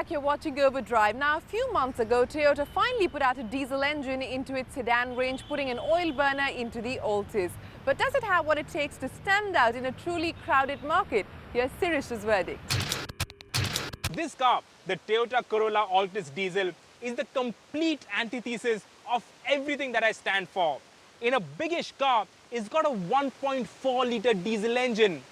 back, you're watching Overdrive. Now, a few months ago, Toyota finally put out a diesel engine into its sedan range, putting an oil burner into the Altis. But does it have what it takes to stand out in a truly crowded market? Here's Sirish's verdict. This car, the Toyota Corolla Altis diesel, is the complete antithesis of everything that I stand for. In a biggish car, it's got a 1.4-litre diesel engine.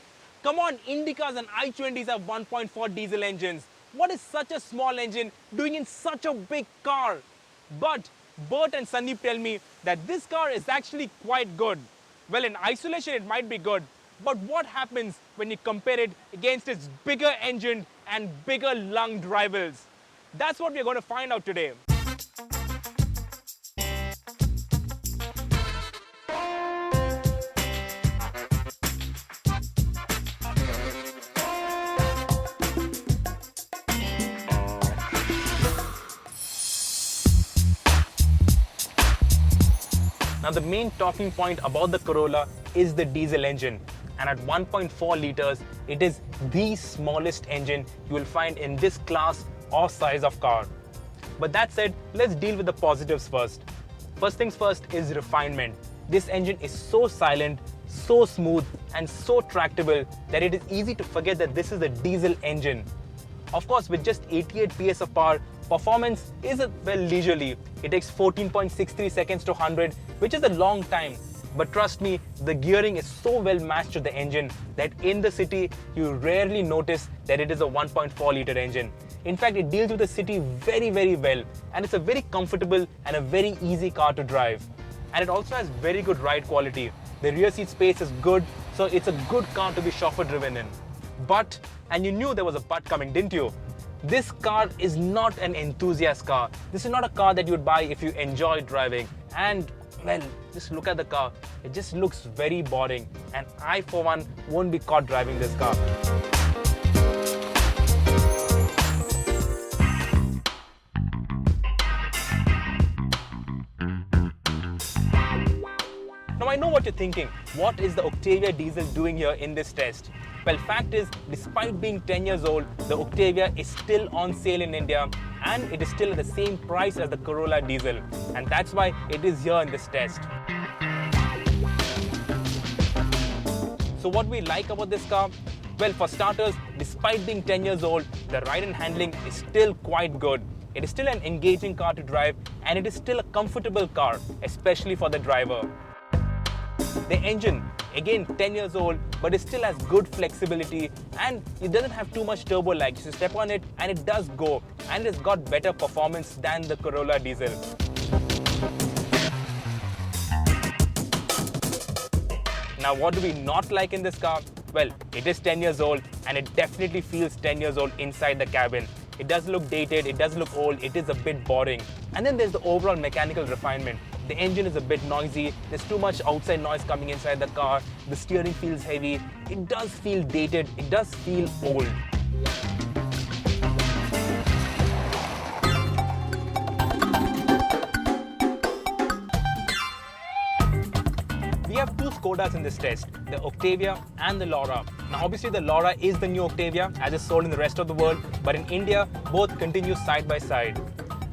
Come on, Indicas and i20s have 1.4 diesel engines. What is such a small engine doing in such a big car? But Bert and Sandeep tell me that this car is actually quite good. Well, in isolation it might be good, but what happens when you compare it against its bigger engine and bigger lunged rivals? That's what we're going to find out today. Now, the main talking point about the Corolla is the diesel engine, and at 1.4 litres, it is the smallest engine you will find in this class or size of car. But that said, let's deal with the positives first. First things first is refinement. This engine is so silent, so smooth, and so tractable that it is easy to forget that this is a diesel engine. Of course, with just 88 PS of power, performance is leisurely. It takes 14.63 seconds to 100, which is a long time. But trust me, the gearing is so well matched to the engine that in the city, you rarely notice that it is a 1.4-litre engine. In fact, it deals with the city very, very well, and it's a very comfortable and a very easy car to drive. And it also has very good ride quality. The rear seat space is good, so it's a good car to be chauffeur driven in. But, and you knew there was a but coming, didn't you? This car is not an enthusiast car. This is not a car that you'd buy if you enjoy driving. And, well, just look at the car. It just looks very boring. And I, for one, won't be caught driving this car. Now, I know what you're thinking. What is the Octavia diesel doing here in this test? Well, fact is, despite being 10 years old, the Octavia is still on sale in India, and it is still at the same price as the Corolla diesel. And that's why it is here in this test. So what we like about this car? Well, for starters, despite being 10 years old, the ride and handling is still quite good. It is still an engaging car to drive, and it is still a comfortable car, especially for the driver. The engine, again 10 years old, but it still has good flexibility, and it doesn't have too much turbo lag. You step on it and it does go, and it's got better performance than the Corolla diesel. Now, what do we not like in this car? Well, it is 10 years old, and it definitely feels 10 years old inside the cabin. It does look dated, it does look old, it is a bit boring. And then there's the overall mechanical refinement. The engine is a bit noisy, there's too much outside noise coming inside the car, the steering feels heavy, it does feel dated, it does feel old. We have two Skodas in this test, the Octavia and the Laura. Now obviously the Laura is the new Octavia as is sold in the rest of the world, but in India, both continue side by side.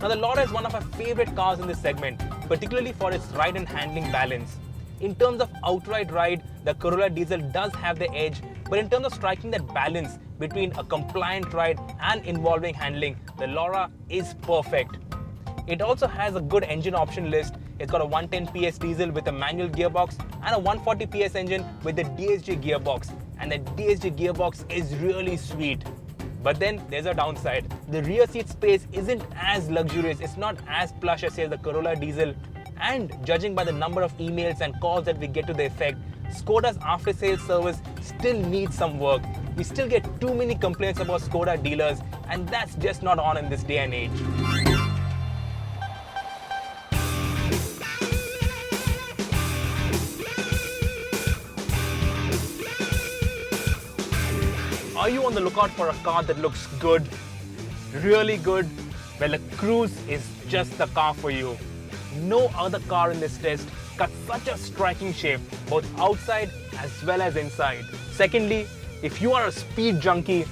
Now the Laura is one of our favorite cars in this segment, particularly for its ride and handling balance. In terms of outright ride, the Corolla diesel does have the edge, but in terms of striking that balance between a compliant ride and involving handling, the Laura is perfect. It also has a good engine option list. It's got a 110 PS diesel with a manual gearbox and a 140 PS engine with the DSG gearbox. And the DSG gearbox is really sweet. But then there's a downside. The rear seat space isn't as luxurious. It's not as plush as, say, the Corolla diesel. And judging by the number of emails and calls that we get to the effect, Skoda's after-sales service still needs some work. We still get too many complaints about Skoda dealers, and that's just not on in this day and age. Are you on the lookout for a car that looks good, really good? Well, the Cruze is just the car for you. No other car in this test cuts such a striking shape, both outside as well as inside. Secondly, if you are a speed junkie,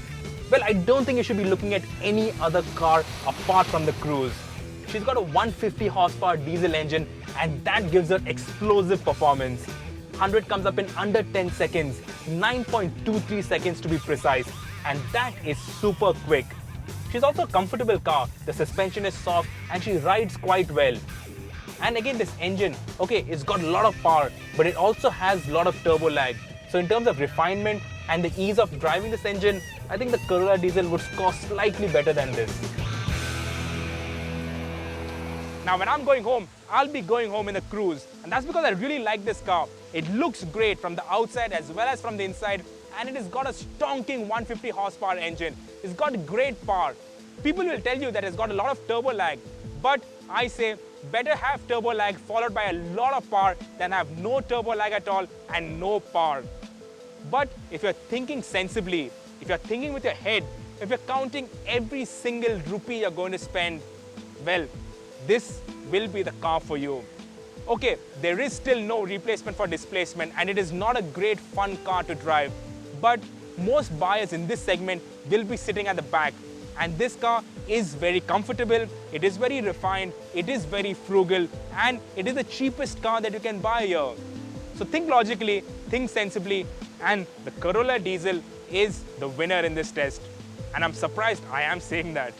Well, I don't think you should be looking at any other car apart from the Cruze. She's got a 150 horsepower diesel engine and that gives her explosive performance. 100 comes up in under 10 seconds, 9.23 seconds to be precise, and that is super quick. She's also a comfortable car, the suspension is soft and she rides quite well. And again, this engine, okay, it's got a lot of power, but it also has a lot of turbo lag. So in terms of refinement and the ease of driving this engine, I think the Corolla diesel would score slightly better than this. Now when I'm going home, I'll be going home in the Cruze, and that's because I really like this car. It looks great from the outside as well as from the inside, and it has got a stonking 150 horsepower engine. It's got great power. People will tell you that it's got a lot of turbo lag, but I say better have turbo lag followed by a lot of power than have no turbo lag at all and no power. But if you're thinking sensibly, if you're thinking with your head, if you're counting every single rupee you're going to spend, well, this will be the car for you. Okay, there is still no replacement for displacement and it is not a great fun car to drive, but most buyers in this segment will be sitting at the back. And this car is very comfortable, it is very refined, it is very frugal, and it is the cheapest car that you can buy here. So think logically, think sensibly, and the Corolla diesel is the winner in this test. And I'm surprised I am saying that.